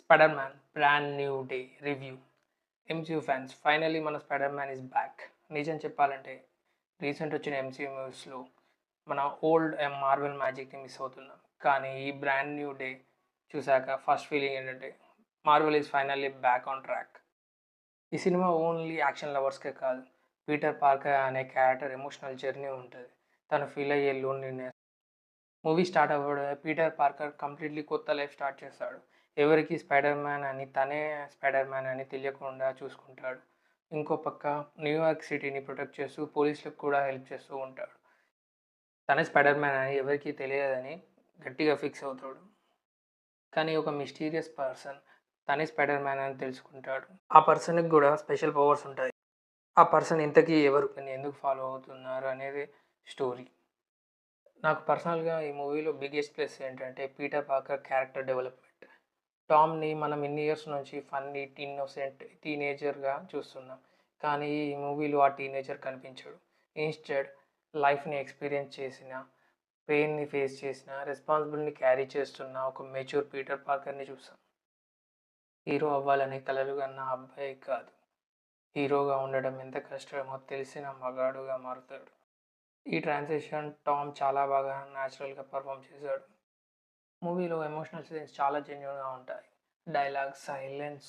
Spider man brand new day review. MCU fans finally మన spider man is back. నిజం చెప్పాలంటే recent వచ్చిన MCU మూవీస్లో మన ఓల్డ్ మార్వెల్ మ్యాజిక్ని మిస్ అవుతున్నాం. కానీ ఈ బ్రాండ్ న్యూ డే చూశాక ఫస్ట్ ఫీలింగ్ ఏంటంటే Marvel is finally back on track. ఈ సినిమా ఓన్లీ యాక్షన్ లవర్స్కే కాదు, పీటర్ పార్కర్ అనే క్యారెక్టర్ ఎమోషనల్ జర్నీ ఉంటుంది. తను ఫీల్ అయ్యే లోన్లీనెస్. మూవీ స్టార్ట్ అవ్వడమే పీటర్ పార్కర్ కంప్లీట్లీ కొత్త లైఫ్ స్టార్ట్ చేస్తాడు. ఎవరికి స్పైడర్ మ్యాన్ అని తనే స్పైడర్ మ్యాన్ అని తెలియకుండా చూసుకుంటాడు. ఇంకో పక్క న్యూయార్క్ సిటీని ప్రొటెక్ట్ చేస్తూ పోలీసులకు కూడా హెల్ప్ చేస్తూ ఉంటాడు. తనే స్పైడర్ మ్యాన్ అని ఎవరికీ తెలియదని గట్టిగా ఫిక్స్ అవుతాడు. కానీ ఒక మిస్టీరియస్ పర్సన్ తనే స్పైడర్ మ్యాన్ అని తెలుసుకుంటాడు. ఆ పర్సన్కి కూడా స్పెషల్ పవర్స్ ఉంటాయి. ఆ పర్సన్ ఇంతకీ ఎవరు, ఎందుకు ఫాలో అవుతున్నారు అనేది స్టోరీ. నాకు పర్సనల్గా ఈ మూవీలో బిగ్గెస్ట్ ప్లస్ ఏంటంటే పీటర్ పార్కర్ క్యారెక్టర్ డెవలప్మెంట్. టామ్ని మనం ఇన్ని ఇయర్స్ నుంచి ఫన్నీ ఇన్నోసెంట్ టీనేజర్గా చూస్తున్నాం. కానీ ఈ మూవీలో ఆ టీనేజర్ కనిపించడు. ఇన్స్టెడ్ లైఫ్ని ఎక్స్పీరియన్స్ చేసిన, పెయిన్ని ఫేస్ చేసిన, రెస్పాన్సిబిలిటీని క్యారీ చేస్తున్న ఒక మెచ్యూర్ పీటర్ పార్కర్ని చూస్తాం. హీరో అవ్వాలని కలలు కన్న అబ్బాయి కాదు, హీరోగా ఉండడం ఎంత కష్టమో తెలిసిన మగాడుగా మారుతాడు. ఈ ట్రాన్సిషన్ టామ్ చాలా బాగా న్యాచురల్గా పర్ఫామ్ చేశాడు. మూవీలో ఎమోషనల్ సీన్స్ చాలా జెన్యూన్గా ఉంటాయి. డైలాగ్, సైలెన్స్,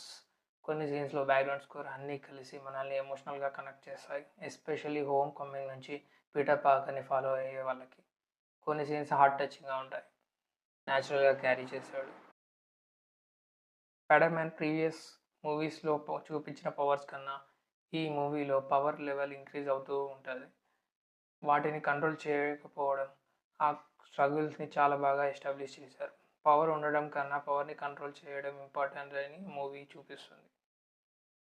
కొన్ని సీన్స్లో బ్యాక్గ్రౌండ్ స్కోర్ అన్నీ కలిసి మనల్ని ఎమోషనల్గా కనెక్ట్ చేస్తాయి. ఎస్పెషల్లీ హోమ్ కమింగ్ నుంచి పీటర్ పార్కర్ని ఫాలో అయ్యే వాళ్ళకి కొన్ని సీన్స్ హార్ట్ టచింగ్గా ఉంటాయి. న్యాచురల్గా క్యారీ చేశాడు. స్పైడర్ మ్యాన్ ప్రీవియస్ మూవీస్లో చూపించిన పవర్స్ కన్నా ఈ మూవీలో పవర్ లెవెల్ ఇంక్రీజ్ అవుతూ ఉంటుంది. వాటిని కంట్రోల్ చేయకపోవడం, ఆ స్ట్రగుల్స్ని చాలా బాగా ఎస్టాబ్లిష్ చేశారు. పవర్ ఉండడం కన్నా పవర్ని కంట్రోల్ చేయడం ఇంపార్టెంట్ అని మూవీ చూపిస్తుంది.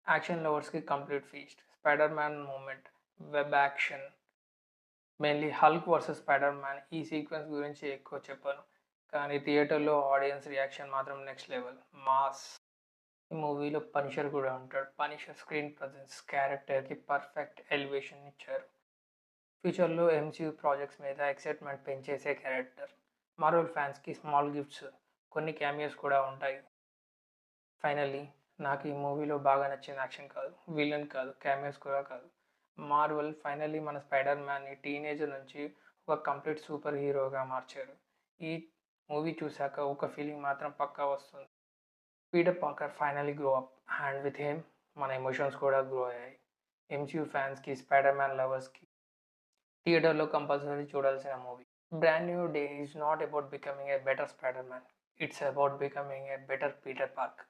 యాక్షన్ లవర్స్కి complete feast. Spider Man moment, web action, mainly Hulk versus Spider Man. ఈ సీక్వెన్స్ గురించి ఎక్కువ చెప్పను, కానీ థియేటర్లో ఆడియన్స్ రియాక్షన్ మాత్రం నెక్స్ట్ లెవెల్ మాస్. ఈ మూవీలో పనిషర్ కూడా ఉంటాడు. పనిషర్ స్క్రీన్ ప్రజెన్స్ క్యారెక్టర్కి పర్ఫెక్ట్ ఎలివేషన్ ఇచ్చారు. ఫ్యూచర్లో ఎంసీయూ ప్రాజెక్ట్స్ మీద ఎక్సైట్మెంట్ పెంచేసే క్యారెక్టర్. మార్వెల్ ఫ్యాన్స్కి స్మాల్ గిఫ్ట్స్, కొన్ని క్యామియోస్ కూడా ఉంటాయి. ఫైనల్లీ నాకు ఈ మూవీలో బాగా నచ్చిన యాక్షన్ కాదు, విలన్ కాదు, క్యామియోస్ కూడా కాదు. మార్వెల్ ఫైనల్లీ మన స్పైడర్ మ్యాన్ని టీనేజర్ నుంచి ఒక కంప్లీట్ సూపర్ హీరోగా మార్చారు. ఈ మూవీ చూశాక ఒక ఫీలింగ్ మాత్రం పక్కా వస్తుంది. Peter Parker finally grow up, and with him మన ఎమోషన్స్ కూడా గ్రో అయ్యాయి. ఎంసీయూ ఫ్యాన్స్కి, స్పైడర్ మ్యాన్ లవర్స్కి థియేటర్లో కంపల్సరీ చూడాల్సిన movie. Brand new day is not about becoming a better spider man, it's about becoming a better Peter Parker.